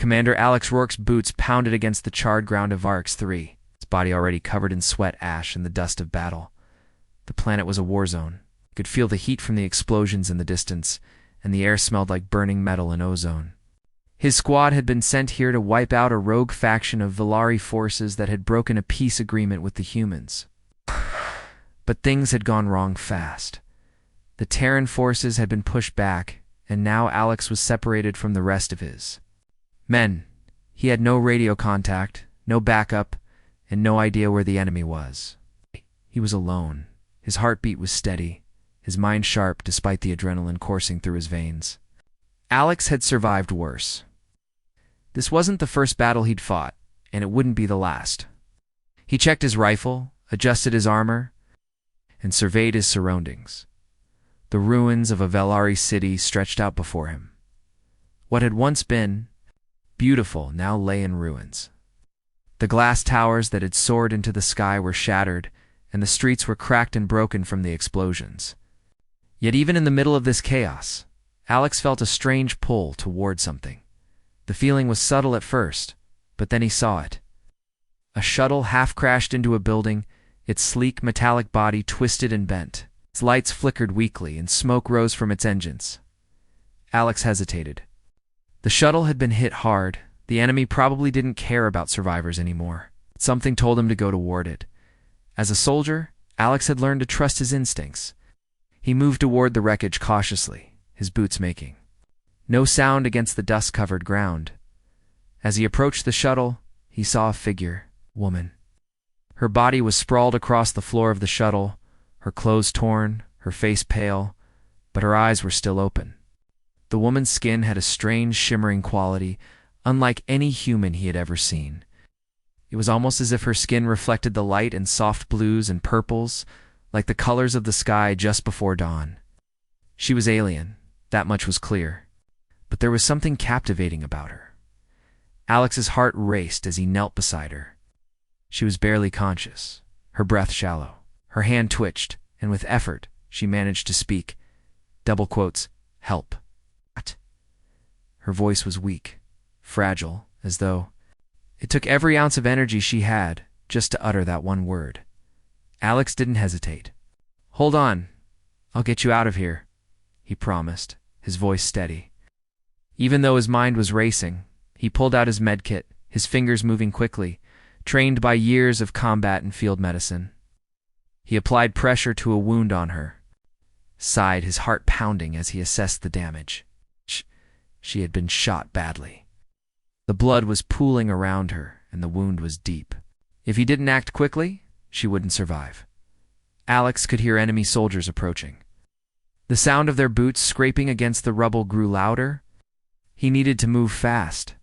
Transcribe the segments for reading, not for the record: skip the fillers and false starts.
Commander Alex Rourke's boots pounded against the charred ground of Arcs 3, his body already covered in sweat, ash, and the dust of battle. The planet was a war zone. He could feel the heat from the explosions in the distance, and the air smelled like burning metal and ozone. His squad had been sent here to wipe out a rogue faction of Valari forces that had broken a peace agreement with the humans. But things had gone wrong fast. The Terran forces had been pushed back, and now Alex was separated from the rest of his men. He had no radio contact, no backup, and no idea where the enemy was. He was alone. His heartbeat was steady, his mind sharp despite the adrenaline coursing through his veins. Alex had survived worse. This wasn't the first battle he'd fought, and it wouldn't be the last. He checked his rifle, adjusted his armor, and surveyed his surroundings. The ruins of a Valari city stretched out before him. What had once been beautiful now lay in ruins. The glass towers that had soared into the sky were shattered, and the streets were cracked and broken from the explosions. Yet even in the middle of this chaos, Alex felt a strange pull toward something. The feeling was subtle at first, but then he saw it. A shuttle half-crashed into a building, its sleek metallic body twisted and bent. Its lights flickered weakly, and smoke rose from its engines. Alex hesitated. The shuttle had been hit hard. The enemy probably didn't care about survivors anymore. Something told him to go toward it. As a soldier, Alex had learned to trust his instincts. He moved toward the wreckage cautiously, his boots making no sound against the dust-covered ground. As he approached the shuttle, he saw a figure, woman. Her body was sprawled across the floor of the shuttle, her clothes torn, her face pale, but her eyes were still open. The woman's skin had a strange, shimmering quality, unlike any human he had ever seen. It was almost as if her skin reflected the light in soft blues and purples, like the colors of the sky just before dawn. She was alien, that much was clear, but there was something captivating about her. Alex's heart raced as he knelt beside her. She was barely conscious, her breath shallow. Her hand twitched, and with effort, she managed to speak. Double quotes, help. What? Her voice was weak, fragile, as though it took every ounce of energy she had just to utter that one word. Alex didn't hesitate. Hold on, I'll get you out of here, he promised, his voice steady. Even though his mind was racing, he pulled out his medkit, his fingers moving quickly, trained by years of combat and field medicine. He applied pressure to a wound on her, sighed, his heart pounding as he assessed the damage. She had been shot badly. The blood was pooling around her, and the wound was deep. If he didn't act quickly, she wouldn't survive. Alex could hear enemy soldiers approaching. The sound of their boots scraping against the rubble grew louder. He needed to move fast,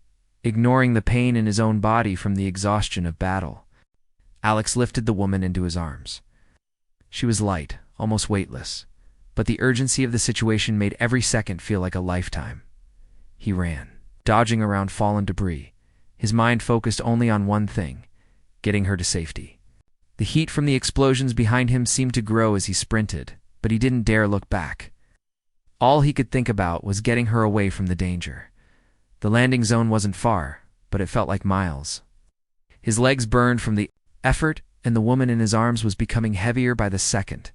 ignoring the pain in his own body from the exhaustion of battle. Alex lifted the woman into his arms. She was light, almost weightless, but the urgency of the situation made every second feel like a lifetime. He ran, dodging around fallen debris, his mind focused only on one thing, getting her to safety. The heat from the explosions behind him seemed to grow as he sprinted, but he didn't dare look back. All he could think about was getting her away from the danger. The landing zone wasn't far, but it felt like miles. His legs burned from the effort, and the woman in his arms was becoming heavier by the second.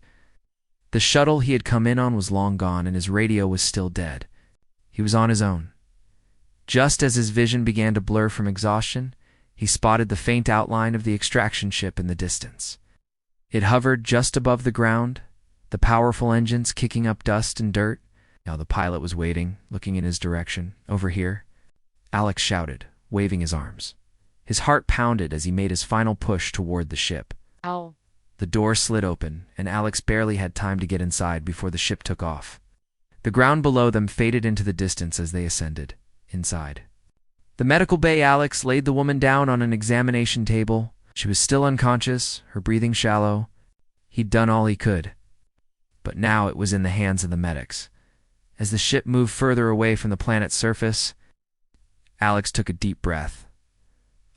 The shuttle he had come in on was long gone, and his radio was still dead. He was on his own. Just as his vision began to blur from exhaustion, he spotted the faint outline of the extraction ship in the distance. It hovered just above the ground, the powerful engines kicking up dust and dirt. Now the pilot was waiting, looking in his direction. Over here, Alex shouted, waving his arms. His heart pounded as he made his final push toward the ship. Ow. The door slid open, and Alex barely had time to get inside before the ship took off. The ground below them faded into the distance as they ascended. Inside the medical bay, Alex laid the woman down on an examination table. She was still unconscious, her breathing shallow. He'd done all he could. But now it was in the hands of the medics. As the ship moved further away from the planet's surface, Alex took a deep breath,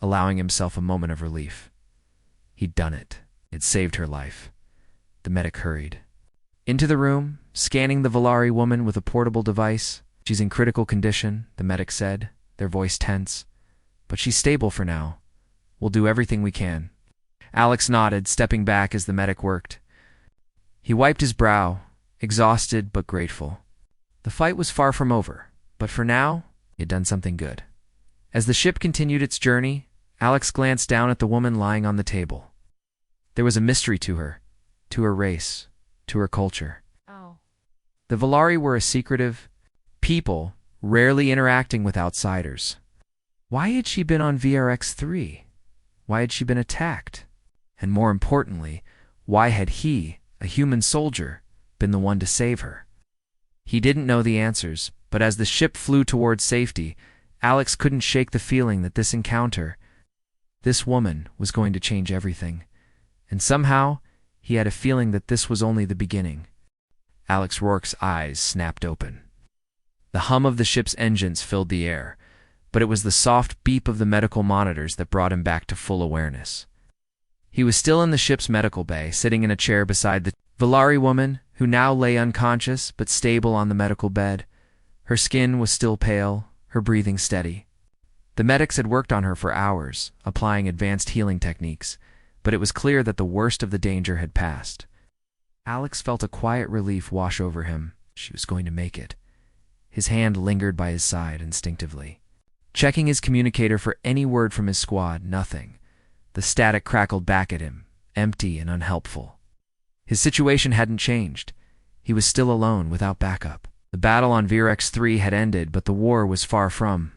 allowing himself a moment of relief. He'd done it. It saved her life. The medic hurried into the room, scanning the Valari woman with a portable device. She's in critical condition, the medic said, their voice tense. "But she's stable for now. We'll do everything we can." Alex nodded, stepping back as the medic worked. He wiped his brow, exhausted but grateful. The fight was far from over, but for now, he had done something good. As the ship continued its journey, Alex glanced down at the woman lying on the table. There was a mystery to her race, to her culture. The Valari were a secretive people, rarely interacting with outsiders. Why had she been on VRX-3? Why had she been attacked? And more importantly, why had he, a human soldier, been the one to save her? He didn't know the answers, but as the ship flew towards safety, Alex couldn't shake the feeling that this encounter, this woman, was going to change everything. And somehow, he had a feeling that this was only the beginning. Alex Rourke's eyes snapped open. The hum of the ship's engines filled the air, but it was the soft beep of the medical monitors that brought him back to full awareness. He was still in the ship's medical bay, sitting in a chair beside the Valari woman, who now lay unconscious but stable on the medical bed. Her skin was still pale, her breathing steady. The medics had worked on her for hours, applying advanced healing techniques, but it was clear that the worst of the danger had passed. Alex felt a quiet relief wash over him. She was going to make it. His hand lingered by his side instinctively. Checking his communicator for any word from his squad, nothing. The static crackled back at him, empty and unhelpful. His situation hadn't changed. He was still alone, without backup. The battle on VRX-3 had ended, but the war was far from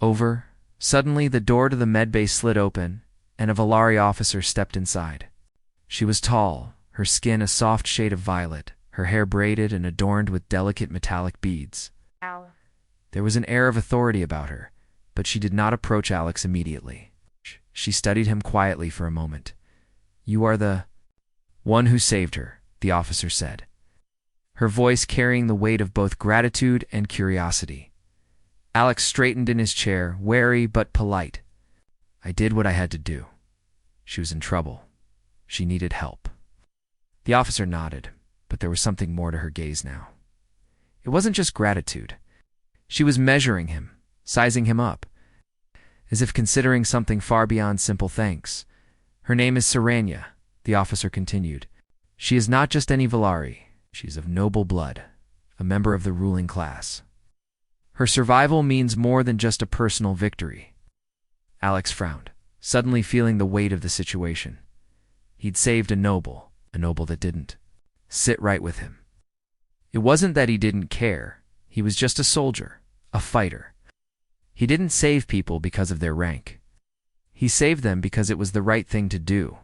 over. Suddenly, the door to the medbay slid open, and a Valari officer stepped inside. She was tall, her skin a soft shade of violet, her hair braided and adorned with delicate metallic beads. Ow. There was an air of authority about her, but she did not approach Alex immediately. She studied him quietly for a moment. "You are the one who saved her," the officer said, her voice carrying the weight of both gratitude and curiosity. Alex straightened in his chair, wary but polite. "I did what I had to do." She was in trouble. She needed help. The officer nodded, but there was something more to her gaze now. It wasn't just gratitude. She was measuring him, sizing him up, as if considering something far beyond simple thanks. "Her name is Serenia," the officer continued. "She is not just any Valari. She is of noble blood, a member of the ruling class. Her survival means more than just a personal victory." Alex frowned, suddenly feeling the weight of the situation. He'd saved a noble that didn't sit right with him. It wasn't that he didn't care. He was just a soldier, a fighter. He didn't save people because of their rank. He saved them because it was the right thing to do.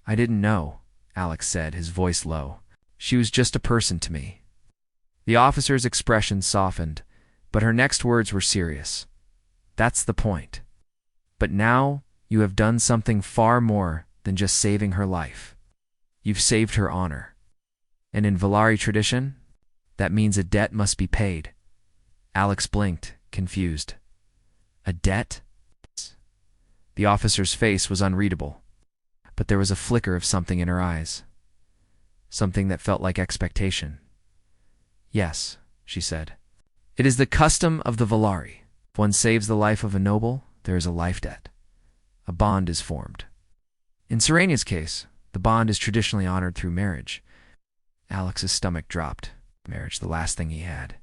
"I didn't know," Alex said, his voice low. "She was just a person to me." The officer's expression softened, but her next words were serious. "That's the point. But now you have done something far more than just saving her life. You've saved her honor. And in Valari tradition, that means a debt must be paid." Alex blinked, confused. "A debt?" The officer's face was unreadable, but there was a flicker of something in her eyes. Something that felt like expectation. "Yes," she said. "It is the custom of the Valari. If one saves the life of a noble, there is a life debt. A bond is formed. In Serenia's case, the bond is traditionally honored through marriage." Alex's stomach dropped. Marriage, the last thing he had.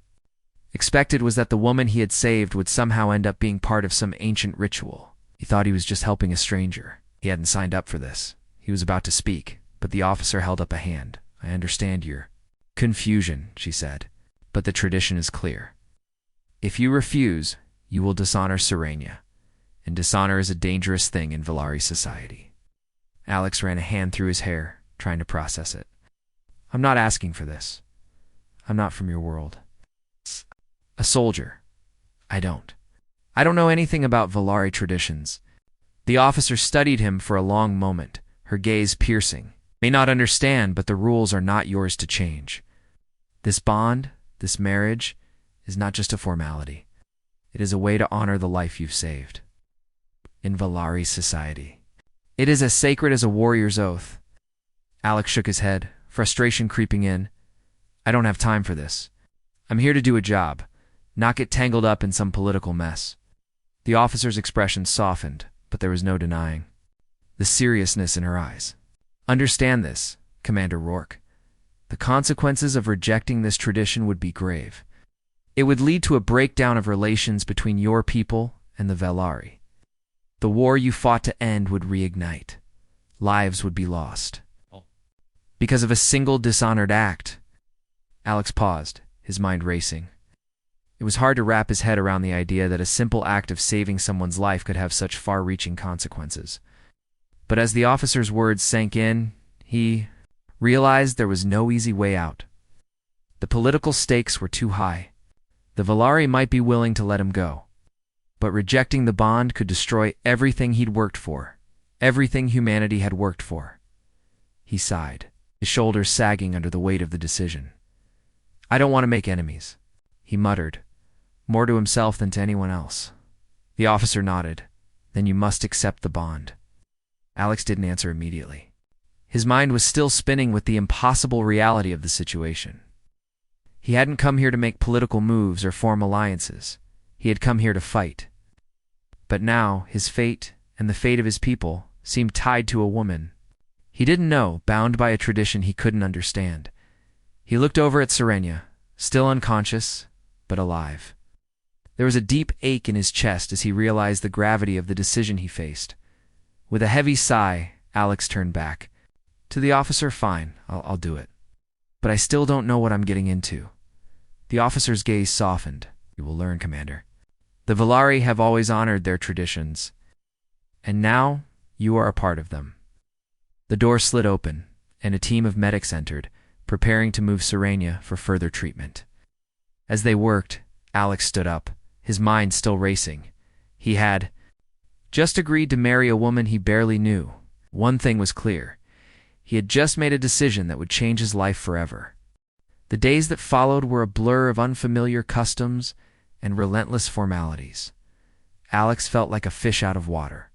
Expected was that the woman he had saved would somehow end up being part of some ancient ritual. He thought he was just helping a stranger. He hadn't signed up for this. He was about to speak, but the officer held up a hand. "I understand your confusion," she said, "but the tradition is clear. If you refuse, you will dishonor Serenia, and dishonor is a dangerous thing in Valari society." Alex ran a hand through his hair, trying to process it. "I'm not asking for this. I'm not from your world. A soldier. I don't know anything about Valari traditions." The officer studied him for a long moment, her gaze piercing. "May not understand, but the rules are not yours to change. This bond, this marriage, is not just a formality. It is a way to honor the life you've saved. In Valari society, it is as sacred as a warrior's oath." Alex shook his head, frustration creeping in. "I don't have time for this. I'm here to do a job, not get tangled up in some political mess." The officer's expression softened, but there was no denying the seriousness in her eyes. Understand this, Commander Rourke. The consequences of rejecting this tradition would be grave. It would lead to a breakdown of relations between your people and the Velari. The war you fought to end would reignite. Lives would be lost. Because of a single dishonored act. Alex paused, his mind racing. It was hard to wrap his head around the idea that a simple act of saving someone's life could have such far-reaching consequences. But as the officer's words sank in, he realized there was no easy way out. The political stakes were too high. The Velari might be willing to let him go, but rejecting the bond could destroy everything he'd worked for, everything humanity had worked for. He sighed, his shoulders sagging under the weight of the decision. I don't want to make enemies, he muttered, more to himself than to anyone else. The officer nodded. Then you must accept the bond. Alex didn't answer immediately. His mind was still spinning with the impossible reality of the situation. He hadn't come here to make political moves or form alliances. He had come here to fight. But now, his fate, and the fate of his people, seemed tied to a woman. He didn't know, bound by a tradition he couldn't understand. He looked over at Serenia, still unconscious, but alive. There was a deep ache in his chest as he realized the gravity of the decision he faced. With a heavy sigh, Alex turned back. To the officer, fine, I'll do it. But I still don't know what I'm getting into. The officer's gaze softened. You will learn, Commander. The Velari have always honored their traditions, and now you are a part of them. The door slid open, and a team of medics entered, preparing to move Serenia for further treatment. As they worked, Alex stood up, his mind still racing. He had just agreed to marry a woman he barely knew. One thing was clear. He had just made a decision that would change his life forever. The days that followed were a blur of unfamiliar customs and relentless formalities. Alex felt like a fish out of water.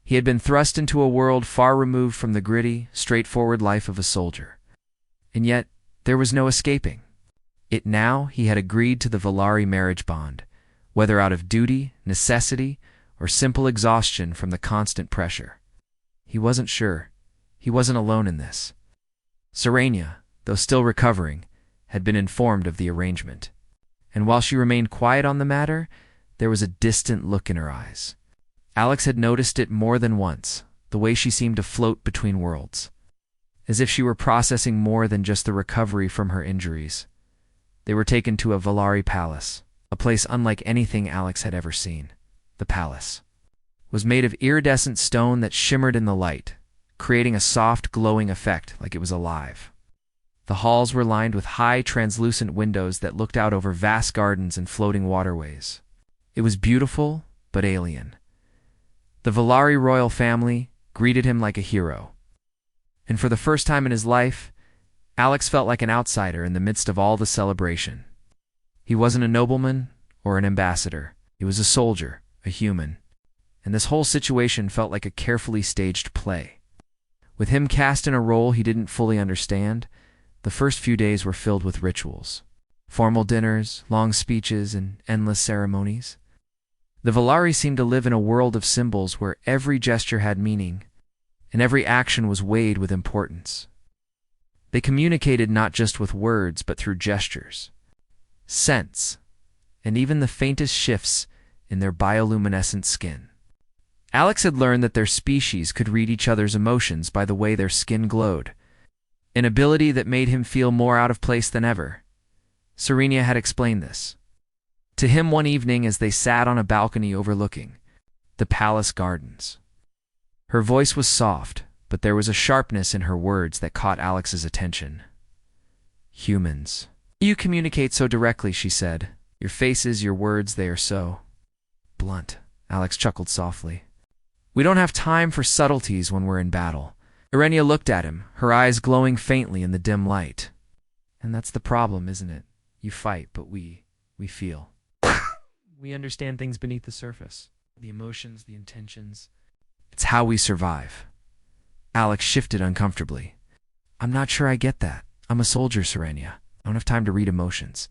He had been thrust into a world far removed from the gritty, straightforward life of a soldier. And yet, there was no escaping. Now he had agreed to the Velari marriage bond, whether out of duty, necessity, or simple exhaustion from the constant pressure. He wasn't sure. He wasn't alone in this. Serenia, though still recovering, had been informed of the arrangement. And while she remained quiet on the matter, there was a distant look in her eyes. Alex had noticed it more than once, the way she seemed to float between worlds, as if she were processing more than just the recovery from her injuries. They were taken to a Velari palace, a place unlike anything Alex had ever seen. The palace was made of iridescent stone that shimmered in the light, creating a soft, glowing effect like it was alive. The halls were lined with high, translucent windows that looked out over vast gardens and floating waterways. It was beautiful, but alien. The Velari royal family greeted him like a hero. And for the first time in his life, Alex felt like an outsider in the midst of all the celebration. He wasn't a nobleman or an ambassador. He was a soldier, a human. And this whole situation felt like a carefully staged play. With him cast in a role he didn't fully understand, the first few days were filled with rituals. Formal dinners, long speeches, and endless ceremonies. The Velari seemed to live in a world of symbols where every gesture had meaning, and every action was weighed with importance. They communicated not just with words, but through gestures, scents, and even the faintest shifts in their bioluminescent skin. Alex had learned that their species could read each other's emotions by the way their skin glowed, an ability that made him feel more out of place than ever. Serenia had explained this to him one evening as they sat on a balcony overlooking the palace gardens. Her voice was soft, but there was a sharpness in her words that caught Alex's attention. Humans. You communicate so directly, she said. Your faces, your words, they are so blunt. Alex chuckled softly. We don't have time for subtleties when we're in battle. Irenia looked at him, her eyes glowing faintly in the dim light. And that's the problem, isn't it? You fight, but we feel. We understand things beneath the surface. The emotions, the intentions. It's how we survive. Alex shifted uncomfortably. I'm not sure I get that. I'm a soldier, Serenia. I don't have time to read emotions.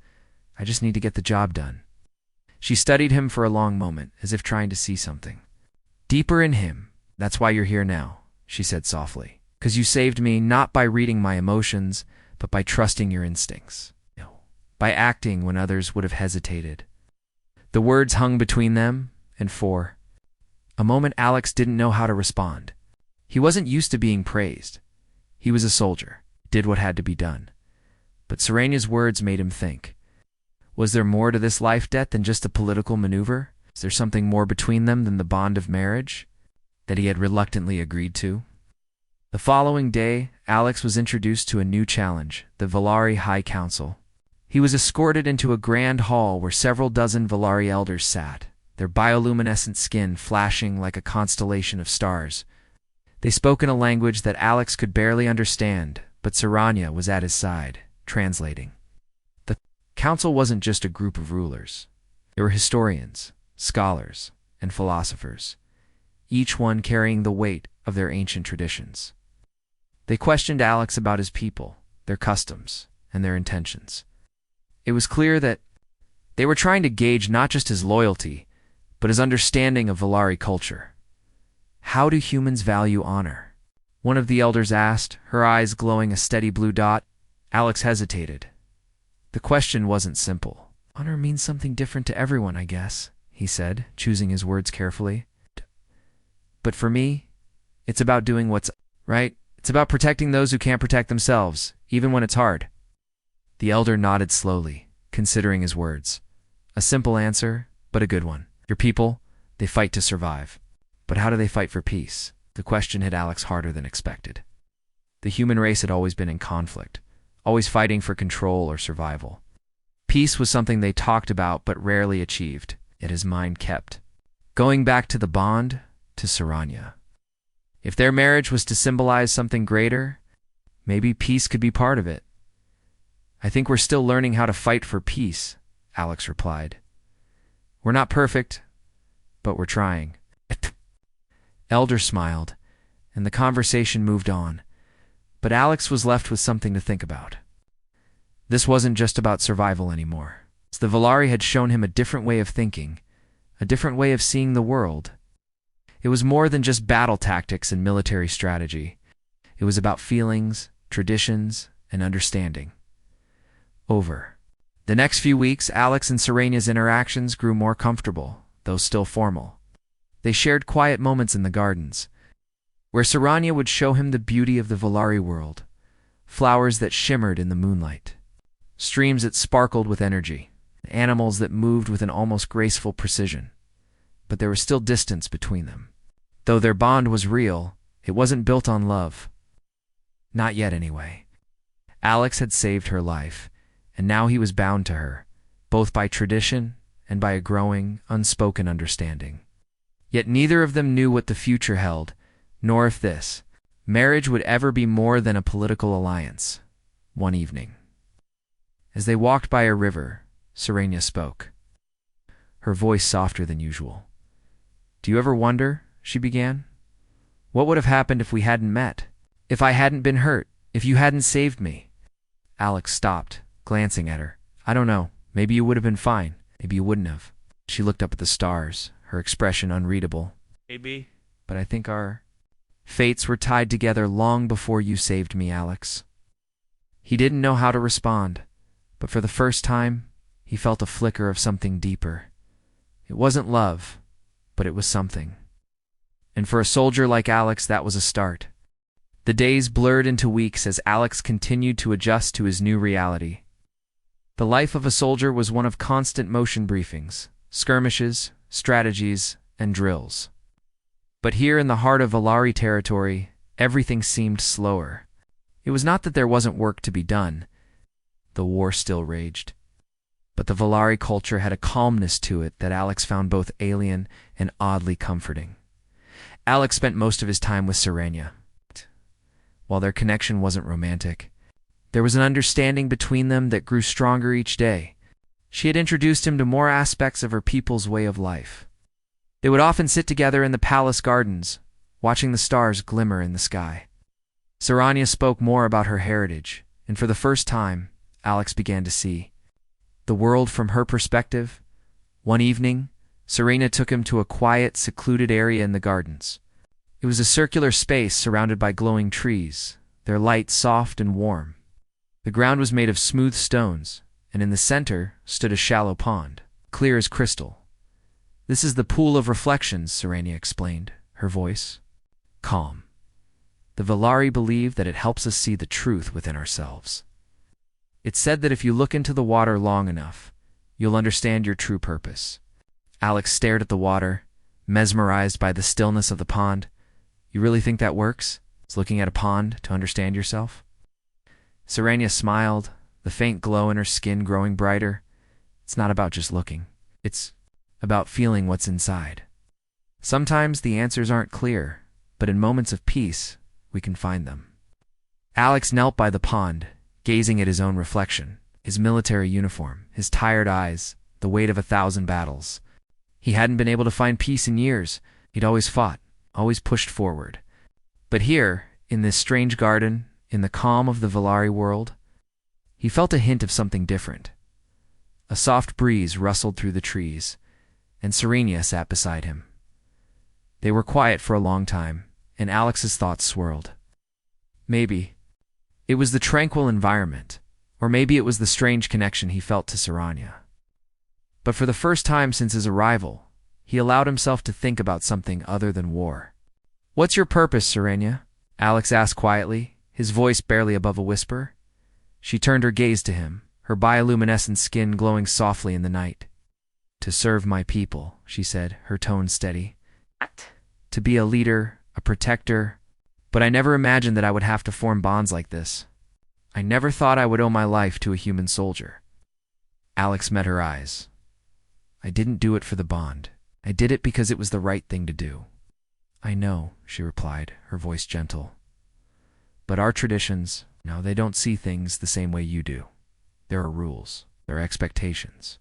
I just need to get the job done. She studied him for a long moment, as if trying to see something deeper in him. "That's why you're here now," she said softly. "'Cause you saved me not by reading my emotions, but by trusting your instincts. No. By acting when others would have hesitated." The words hung between them, and for a moment Alex didn't know how to respond. He wasn't used to being praised. He was a soldier, did what had to be done. But Serena's words made him think. Was there more to this life debt than just a political maneuver? Is there something more between them than the bond of marriage that he had reluctantly agreed to? The following day, Alex was introduced to a new challenge, the Valari High Council. He was escorted into a grand hall where several dozen Valari elders sat, their bioluminescent skin flashing like a constellation of stars. They spoke in a language that Alex could barely understand, but Saranya was at his side, translating. The council wasn't just a group of rulers. They were historians, scholars, and philosophers, each one carrying the weight of their ancient traditions. They questioned Alex about his people, their customs, and their intentions. It was clear that they were trying to gauge not just his loyalty, but his understanding of Valari culture. "How do humans value honor?" one of the elders asked, her eyes glowing a steady blue dot. Alex hesitated. The question wasn't simple. "Honor means something different to everyone, I guess," he said, choosing his words carefully. "But for me, it's about doing what's right. It's about protecting those who can't protect themselves, even when it's hard." The elder nodded slowly, considering his words. A simple answer, but a good one. Your people, they fight to survive. But how do they fight for peace? The question hit Alex harder than expected. The human race had always been in conflict, always fighting for control or survival. Peace was something they talked about but rarely achieved, yet his mind kept going back to the bond, to Saranya. If their marriage was to symbolize something greater, maybe peace could be part of it. "I think we're still learning how to fight for peace," Alex replied. "We're not perfect, but we're trying." Elder smiled, and the conversation moved on, but Alex was left with something to think about. This wasn't just about survival anymore. The Valari had shown him a different way of thinking, a different way of seeing the world. It was more than just battle tactics and military strategy. It was about feelings, traditions, and understanding. Over the next few weeks, Alex and Serena's interactions grew more comfortable, though still formal. They shared quiet moments in the gardens, where Saranya would show him the beauty of the Valari world, flowers that shimmered in the moonlight, streams that sparkled with energy, animals that moved with an almost graceful precision. But there was still distance between them. Though their bond was real, it wasn't built on love. Not yet, anyway. Alex had saved her life, and now he was bound to her, both by tradition and by a growing, unspoken understanding. Yet neither of them knew what the future held, nor if this marriage would ever be more than a political alliance. One evening, as they walked by a river, Serena spoke, her voice softer than usual. "Do you ever wonder," she began, "what would have happened if we hadn't met? If I hadn't been hurt? If you hadn't saved me?" Alex stopped, glancing at her. "I don't know. Maybe you would have been fine. Maybe you wouldn't have." She looked up at the stars, her expression unreadable. "Maybe. But I think our fates were tied together long before you saved me, Alex." He didn't know how to respond, but for the first time, he felt a flicker of something deeper. It wasn't love, but it was something. And for a soldier like Alex, that was a start. The days blurred into weeks as Alex continued to adjust to his new reality. The life of a soldier was one of constant motion briefings, skirmishes, strategies, and drills. But here in the heart of Valari territory, everything seemed slower. It was not that there wasn't work to be done. The war still raged. But the Valari culture had a calmness to it that Alex found both alien and oddly comforting. Alex spent most of his time with Serena. While their connection wasn't romantic, there was an understanding between them that grew stronger each day. She had introduced him to more aspects of her people's way of life. They would often sit together in the palace gardens, watching the stars glimmer in the sky. Saranya spoke more about her heritage, and for the first time, Alex began to see the world from her perspective, One evening, Serena took him to a quiet, secluded area in the gardens. It was a circular space surrounded by glowing trees, their light soft and warm. The ground was made of smooth stones, and in the center stood a shallow pond, clear as crystal. "This is the pool of reflections," Serena explained, her voice calm. "The Valari believe that it helps us see the truth within ourselves. It's said that if you look into the water long enough, you'll understand your true purpose." Alex stared at the water, mesmerized by the stillness of the pond. "You really think that works? It's looking at a pond to understand yourself?" Serena smiled, the faint glow in her skin growing brighter. "It's not about just looking. It's about feeling what's inside. Sometimes the answers aren't clear, but in moments of peace, we can find them." Alex knelt by the pond, gazing at his own reflection, his military uniform, his tired eyes, the weight of 1,000 battles. He hadn't been able to find peace in years. He'd always fought, always pushed forward. But here, in this strange garden, in the calm of the Valari world, he felt a hint of something different. A soft breeze rustled through the trees, and Serena sat beside him. They were quiet for a long time, and Alex's thoughts swirled. Maybe it was the tranquil environment, or maybe it was the strange connection he felt to Serena. But for the first time since his arrival, he allowed himself to think about something other than war. "What's your purpose, Serena?" Alex asked quietly, his voice barely above a whisper. She turned her gaze to him, her bioluminescent skin glowing softly in the night. "To serve my people," she said, her tone steady. "What?" "To be a leader, a protector. But I never imagined that I would have to form bonds like this. I never thought I would owe my life to a human soldier." Alex met her eyes. "I didn't do it for the bond. I did it because it was the right thing to do." "I know," she replied, her voice gentle. "But our traditions, no, they don't see things the same way you do. There are rules, there are expectations.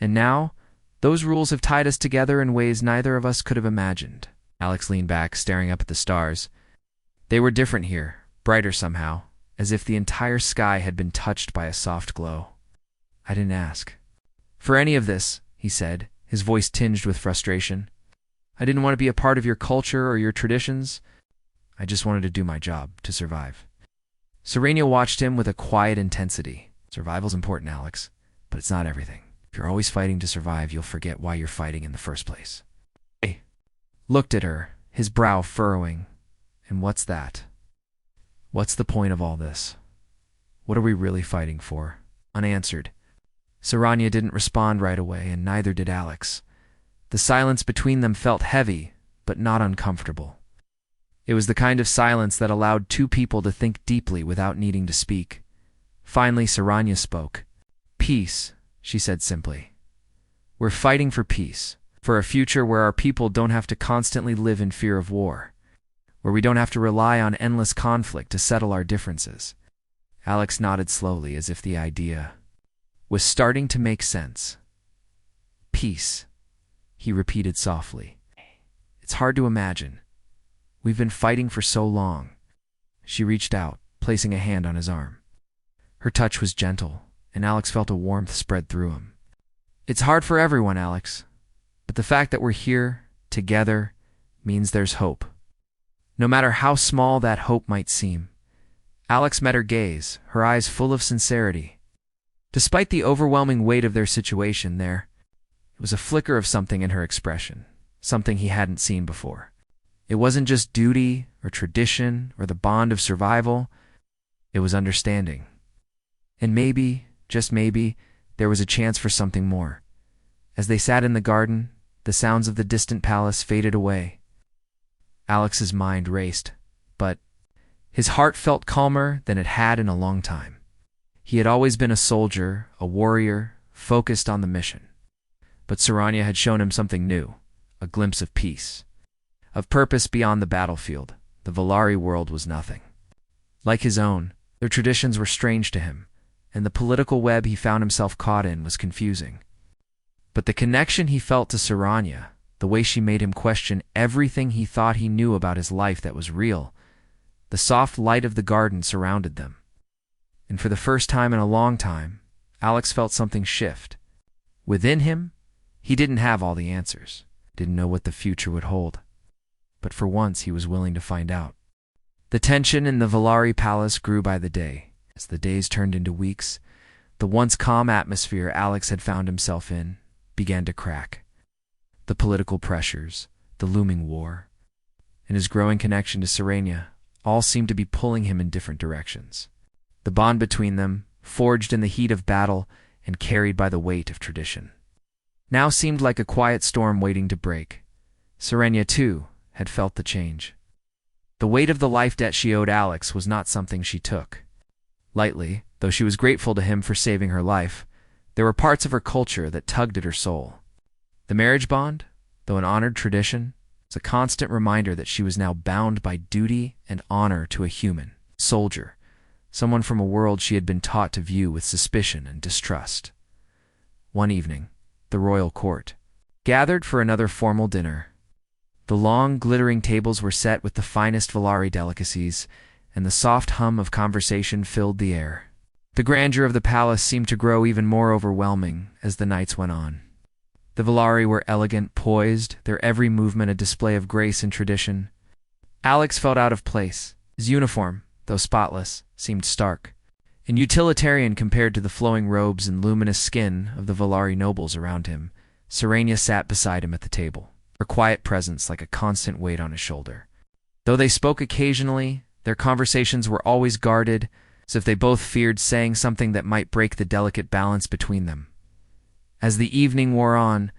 And now, those rules have tied us together in ways neither of us could have imagined." Alex leaned back, staring up at the stars. They were different here, brighter somehow, as if the entire sky had been touched by a soft glow. "I didn't ask for any of this," he said, his voice tinged with frustration. "I didn't want to be a part of your culture or your traditions. I just wanted to do my job, to survive." Serena watched him with a quiet intensity. "Survival's important, Alex, but it's not everything. If you're always fighting to survive, you'll forget why you're fighting in the first place." He looked at her, his brow furrowing. "And what's that? What's the point of all this? What are we really fighting for?" Unanswered. Serena didn't respond right away, and neither did Alex. The silence between them felt heavy, but not uncomfortable. It was the kind of silence that allowed two people to think deeply without needing to speak. Finally, Serena spoke. "Peace," she said simply. "We're fighting for peace, for a future where our people don't have to constantly live in fear of war, where we don't have to rely on endless conflict to settle our differences." Alex nodded slowly, as if the idea was starting to make sense. "Peace," he repeated softly. "It's hard to imagine. We've been fighting for so long." She reached out, placing a hand on his arm. Her touch was gentle, and Alex felt a warmth spread through him. "It's hard for everyone, Alex, but the fact that we're here, together, means there's hope. No matter how small that hope might seem." Alex met her gaze, her eyes full of sincerity. Despite the overwhelming weight of their situation, there was a flicker of something in her expression, something he hadn't seen before. It wasn't just duty or tradition or the bond of survival. It was understanding. And maybe, just maybe, there was a chance for something more. As they sat in the garden, the sounds of the distant palace faded away. Alex's mind raced, but his heart felt calmer than it had in a long time. He had always been a soldier, a warrior, focused on the mission. But Serena had shown him something new, a glimpse of peace, of purpose beyond the battlefield. The Valari world was nothing like his own. Their traditions were strange to him, and the political web he found himself caught in was confusing. But the connection he felt to Serena, the way she made him question everything he thought he knew about his life that was real, the soft light of the garden surrounded them. And for the first time in a long time, Alex felt something shift. Within him, He didn't have all the answers, didn't know what the future would hold. But for once he was willing to find out. The tension in the Valari palace grew by the day. As the days turned into weeks, the once calm atmosphere Alex had found himself in began to crack. The political pressures, the looming war, and his growing connection to Sirenia all seemed to be pulling him in different directions. The bond between them, forged in the heat of battle and carried by the weight of tradition, now seemed like a quiet storm waiting to break. Sirenia, too, had felt the change. The weight of the life debt she owed Alex was not something she took lightly. Though she was grateful to him for saving her life, there were parts of her culture that tugged at her soul. The marriage bond, though an honored tradition, was a constant reminder that she was now bound by duty and honor to a human soldier, someone from a world she had been taught to view with suspicion and distrust. One evening, the royal court gathered for another formal dinner. The long, glittering tables were set with the finest Valari delicacies, and the soft hum of conversation filled the air. The grandeur of the palace seemed to grow even more overwhelming as the nights went on. The Valari were elegant, poised, their every movement a display of grace and tradition. Alex felt out of place. His uniform, though spotless, seemed stark and utilitarian compared to the flowing robes and luminous skin of the Valari nobles around him. Sirenia sat beside him at the table, her quiet presence like a constant weight on his shoulder. Though they spoke occasionally, their conversations were always guarded, as if they both feared saying something that might break the delicate balance between them. As the evening wore on,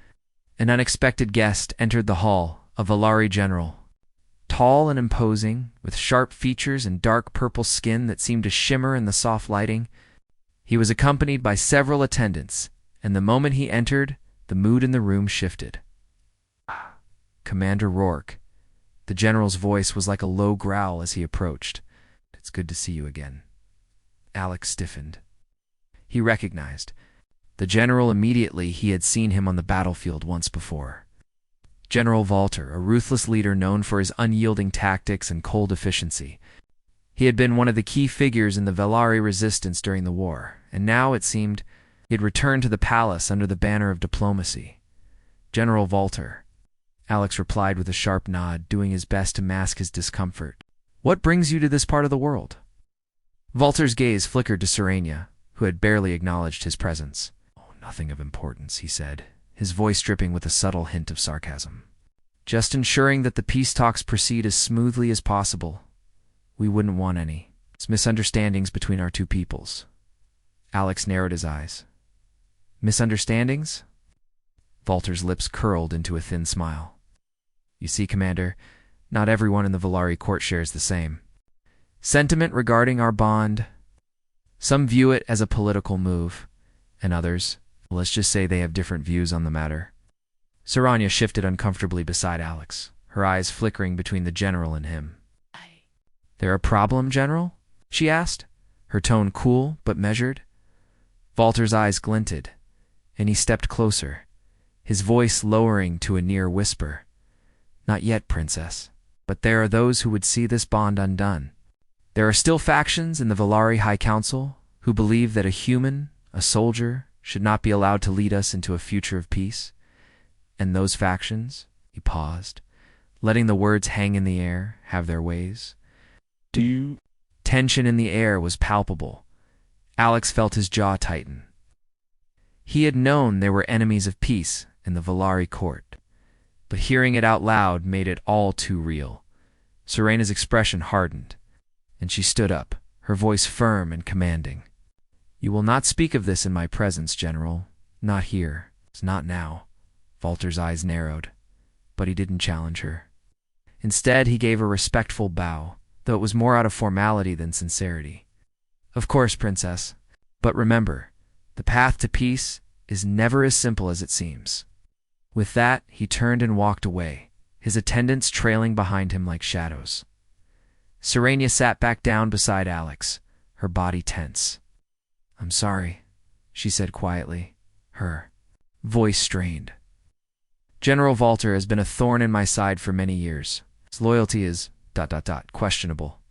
an unexpected guest entered the hall, a Valari general. Tall and imposing, with sharp features and dark purple skin that seemed to shimmer in the soft lighting, he was accompanied by several attendants, and the moment he entered, the mood in the room shifted. Commander Rourke. The general's voice was like a low growl as he approached. "It's good to see you again." Alex stiffened. He recognized the general immediately. He had seen him on the battlefield once before. General Walter, a ruthless leader known for his unyielding tactics and cold efficiency. He had been one of the key figures in the Valari resistance during the war, and now, it seemed, he had returned to the palace under the banner of diplomacy. "General Walter," Alex replied with a sharp nod, doing his best to mask his discomfort. "What brings you to this part of the world?" Walter's gaze flickered to Sirenia, who had barely acknowledged his presence. "Oh, nothing of importance," he said, his voice dripping with a subtle hint of sarcasm. "Just ensuring that the peace talks proceed as smoothly as possible. We wouldn't want any misunderstandings between our two peoples." Alex narrowed his eyes. "Misunderstandings?" Walter's lips curled into a thin smile. "You see, Commander, not everyone in the Valari court shares the same sentiment regarding our bond. Some view it as a political move, and others, let's just say, they have different views on the matter." Sirenia shifted uncomfortably beside Alex, her eyes flickering between the general and him. "There a problem, General?" she asked, her tone cool but measured. Walter's eyes glinted, and he stepped closer, his voice lowering to a near whisper. "Not yet, Princess, but there are those who would see this bond undone. There are still factions in the Valari High Council who believe that a human, a soldier, should not be allowed to lead us into a future of peace. And those factions," he paused, letting the words hang in the air, "have their ways." Tension in the air was palpable. Alex felt his jaw tighten. He had known there were enemies of peace in the Valari court, but hearing it out loud made it all too real. Serena's expression hardened, and she stood up, her voice firm and commanding. "You will not speak of this in my presence, General. Not here. It's not now." Walter's eyes narrowed, but he didn't challenge her. Instead, he gave a respectful bow, though it was more out of formality than sincerity. "Of course, Princess, but remember, the path to peace is never as simple as it seems." With that, he turned and walked away, his attendants trailing behind him like shadows. Sirenia sat back down beside Alex, her body tense. "I'm sorry," she said quietly, her voice strained. "General Walter has been a thorn in my side for many years. His loyalty is ... questionable."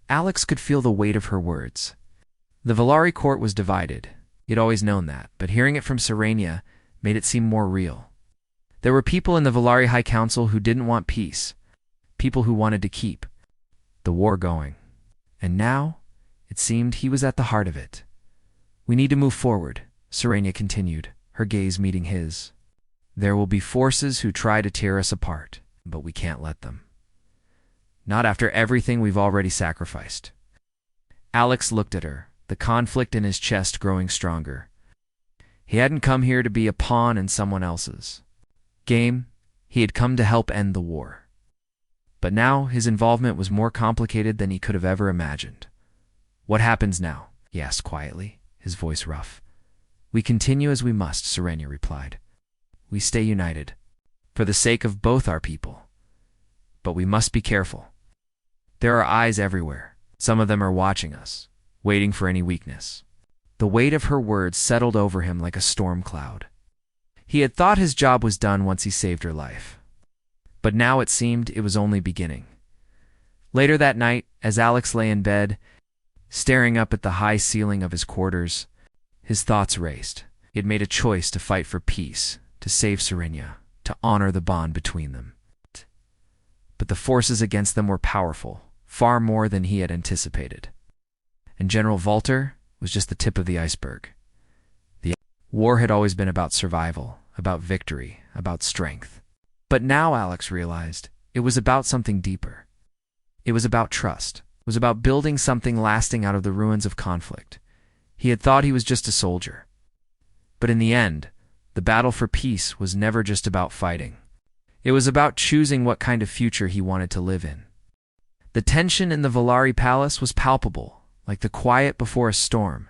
Alex could feel the weight of her words. The Valari court was divided. He had always known that, but hearing it from Sirenia made it seem more real. There were people in the Valari High Council who didn't want peace, people who wanted to keep the war going. And now, it seemed he was at the heart of it. "We need to move forward," Serenia continued, her gaze meeting his. "There will be forces who try to tear us apart, but we can't let them. Not after everything we've already sacrificed." Alex looked at her, the conflict in his chest growing stronger. He hadn't come here to be a pawn in someone else's game. He had come to help end the war. But now his involvement was more complicated than he could have ever imagined. "What happens now?" he asked quietly, his voice rough. "We continue as we must," Serenia replied. "We stay united, for the sake of both our people. But we must be careful. There are eyes everywhere. Some of them are watching us, waiting for any weakness." The weight of her words settled over him like a storm cloud. He had thought his job was done once he saved her life. But now it seemed it was only beginning. Later that night, as Alex lay in bed, staring up at the high ceiling of his quarters, his thoughts raced. He had made a choice to fight for peace, to save Serenia, to honor the bond between them. But the forces against them were powerful, far more than he had anticipated. And General Walter was just the tip of the iceberg. The war had always been about survival, about victory, about strength. But now Alex realized it was about something deeper. It was about trust. It was about building something lasting out of the ruins of conflict. He had thought he was just a soldier. But in the end, the battle for peace was never just about fighting. It was about choosing what kind of future he wanted to live in. The tension in the Valari Palace was palpable, like the quiet before a storm.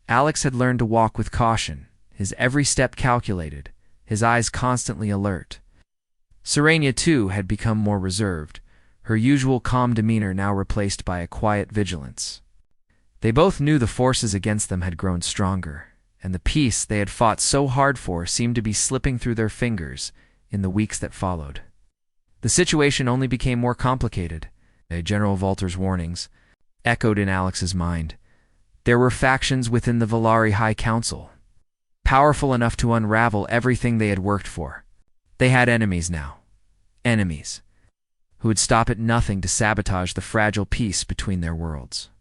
Alex had learned to walk with caution, his every step calculated, his eyes constantly alert. Serenia, too, had become more reserved, her usual calm demeanor now replaced by a quiet vigilance. They both knew the forces against them had grown stronger, and the peace they had fought so hard for seemed to be slipping through their fingers in the weeks that followed. The situation only became more complicated. General Walter's warnings echoed in Alex's mind. There were factions within the Valari High Council, powerful enough to unravel everything they had worked for. They had enemies now. Enemies who would stop at nothing to sabotage the fragile peace between their worlds.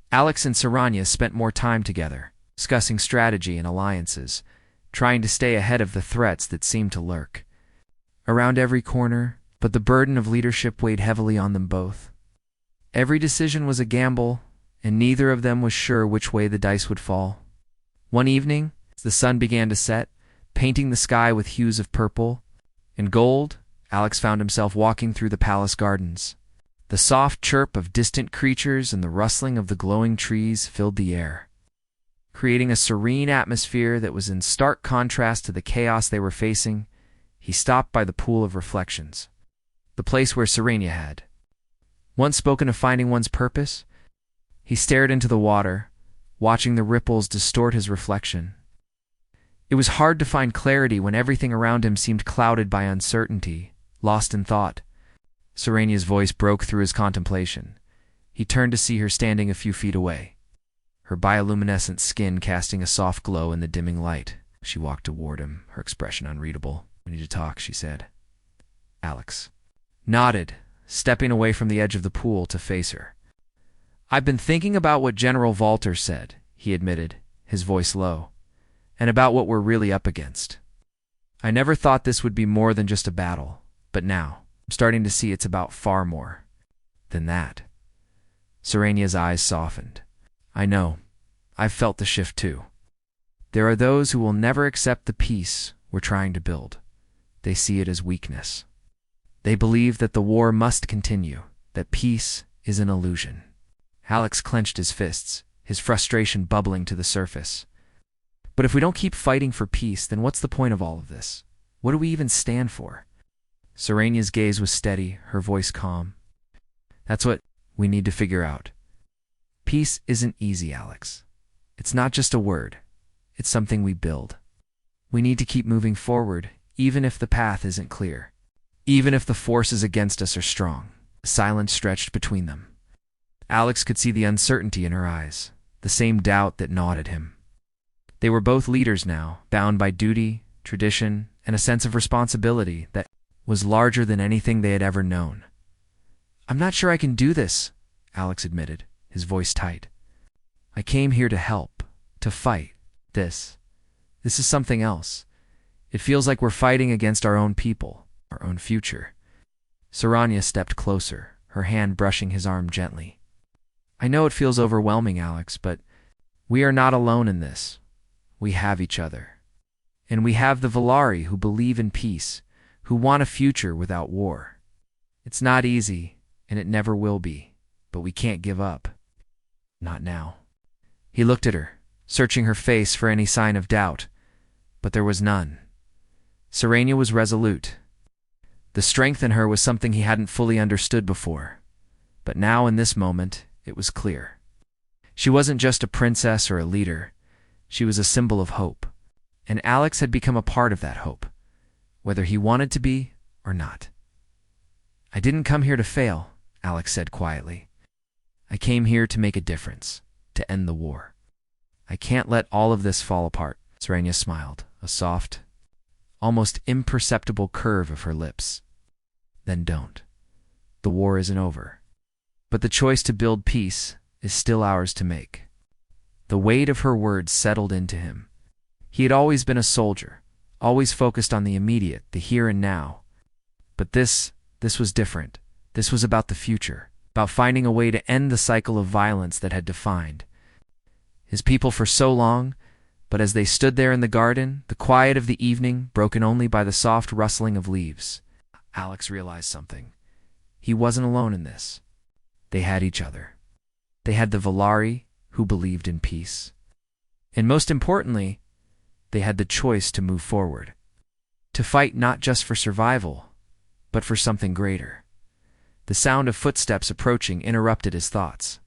Alex and Serenia spent more time together, discussing strategy and alliances, trying to stay ahead of the threats that seemed to lurk around every corner, but the burden of leadership weighed heavily on them both. Every decision was a gamble, and neither of them was sure which way the dice would fall. One evening, as the sun began to set, painting the sky with hues of purple and gold, Alex found himself walking through the palace gardens. The soft chirp of distant creatures and the rustling of the glowing trees filled the air, creating a serene atmosphere that was in stark contrast to the chaos they were facing. He stopped by the pool of reflections, the place where Serenia had once spoken of finding one's purpose. He stared into the water, watching the ripples distort his reflection. It was hard to find clarity when everything around him seemed clouded by uncertainty, lost in thought. Serenia's voice broke through his contemplation. He turned to see her standing a few feet away, her bioluminescent skin casting a soft glow in the dimming light. She walked toward him, her expression unreadable. "We need to talk," she said. Alex nodded, stepping away from the edge of the pool to face her. "I've been thinking about what General Walter said," he admitted, his voice low, "and about what we're really up against. I never thought this would be more than just a battle, but now I'm starting to see it's about far more than that." Serenia's eyes softened. "I know. I've felt the shift too. There are those who will never accept the peace we're trying to build. They see it as weakness. They believe that the war must continue, that peace is an illusion." Alex clenched his fists, his frustration bubbling to the surface. "But if we don't keep fighting for peace, then what's the point of all of this? What do we even stand for?" Serenia's gaze was steady, her voice calm. "That's what we need to figure out. Peace isn't easy, Alex. It's not just a word. It's something we build. We need to keep moving forward, even if the path isn't clear. Even if the forces against us are strong." Silence stretched between them. Alex could see the uncertainty in her eyes, the same doubt that gnawed at him. They were both leaders now, bound by duty, tradition, and a sense of responsibility that was larger than anything they had ever known. "I'm not sure I can do this," Alex admitted, his voice tight. "I came here to help, to fight. This is something else. It feels like we're fighting against our own people, our own future." Saranya stepped closer, her hand brushing his arm gently. "I know it feels overwhelming, Alex, but we are not alone in this. We have each other. And we have the Valari who believe in peace, who want a future without war. It's not easy, and it never will be, but we can't give up. Not now." He looked at her, searching her face for any sign of doubt, but there was none. Saranya was resolute. The strength in her was something he hadn't fully understood before, but now in this moment it was clear. She wasn't just a princess or a leader, she was a symbol of hope, and Alex had become a part of that hope, whether he wanted to be or not. "I didn't come here to fail," Alex said quietly. "I came here to make a difference, to end the war. I can't let all of this fall apart." Saranya smiled, a soft, almost imperceptible curve of her lips. "Then don't. The war isn't over. But the choice to build peace is still ours to make." The weight of her words settled into him. He had always been a soldier, always focused on the immediate, the here and now. But this was different. This was about the future, about finding a way to end the cycle of violence that had defined his people for so long. But as they stood there in the garden, the quiet of the evening broken only by the soft rustling of leaves, Alex realized something. He wasn't alone in this. They had each other. They had the Valari, who believed in peace. And most importantly, they had the choice to move forward, to fight not just for survival, but for something greater. The sound of footsteps approaching interrupted his thoughts,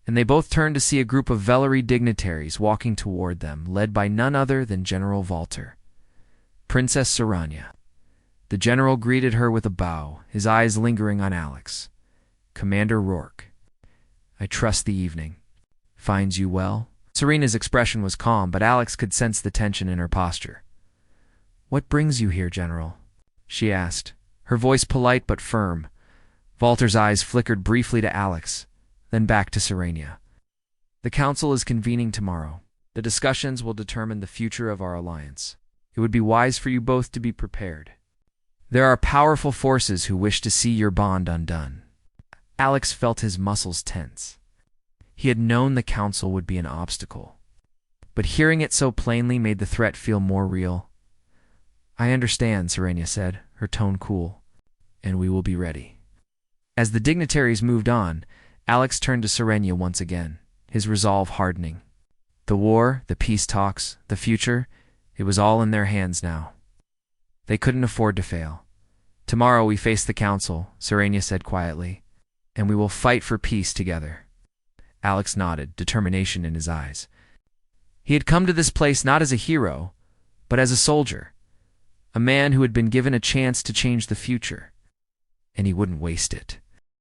and they both turned to see a group of Valari dignitaries walking toward them, led by none other than General Walter. Princess Saranya. The general greeted her with a bow, his eyes lingering on Alex. "Commander Rourke. I trust the evening finds you well?" Serena's expression was calm, but Alex could sense the tension in her posture. "What brings you here, General?" she asked, her voice polite but firm. Walter's eyes flickered briefly to Alex, then back to Serenia. "The council is convening tomorrow. The discussions will determine the future of our alliance. It would be wise for you both to be prepared. There are powerful forces who wish to see your bond undone." Alex felt his muscles tense. He had known the council would be an obstacle, but hearing it so plainly made the threat feel more real. "I understand," Serenia said, her tone cool, "and we will be ready." As the dignitaries moved on, Alex turned to Serenia once again, his resolve hardening. The war, the peace talks, the future, it was all in their hands now. They couldn't afford to fail. "Tomorrow we face the council," Serenia said quietly, "and we will fight for peace together." Alex nodded, determination in his eyes. He had come to this place not as a hero, but as a soldier, a man who had been given a chance to change the future, and he wouldn't waste it.